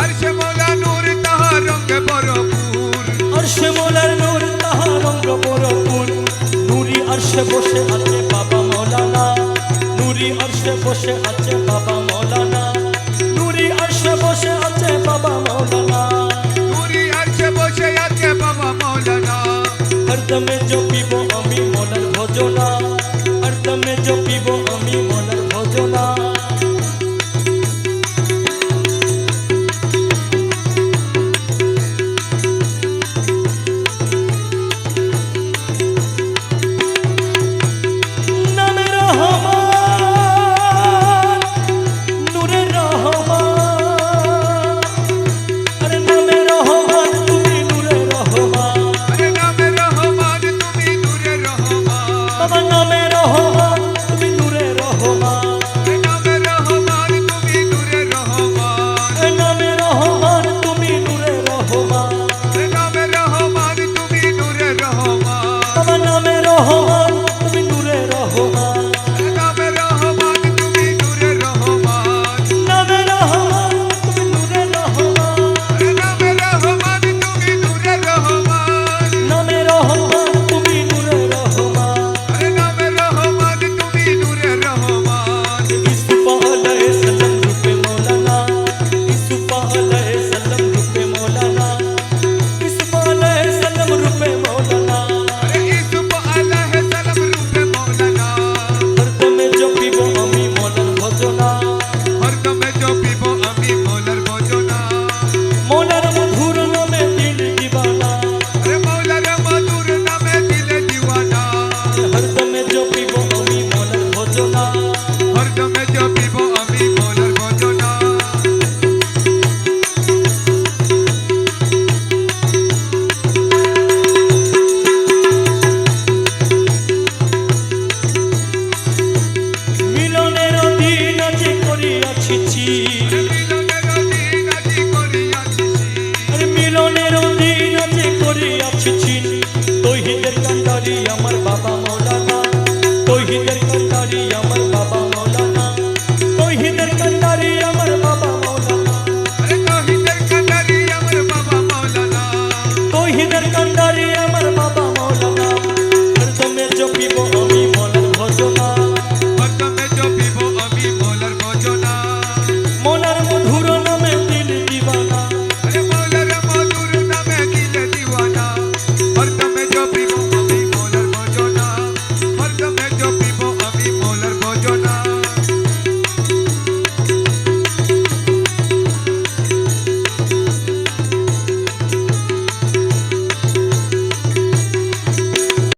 আরশে মৌলা নূর তাহার রঙে ভরপুর, আরশে মৌলার নূর তাহার রঙ ভরপুর। নূরি আরশে বসে আছে বাবা মৌলানা, নূরি আরশে বসে আছে বাবা মৌলানা, নূরি আরশে বসে আছে বাবা মৌলানা। নূরি আরশে বসে আছে বাবা মৌলানা। হরদমে জপিব আমি মৌলার ভজনা, হরদমে জপিব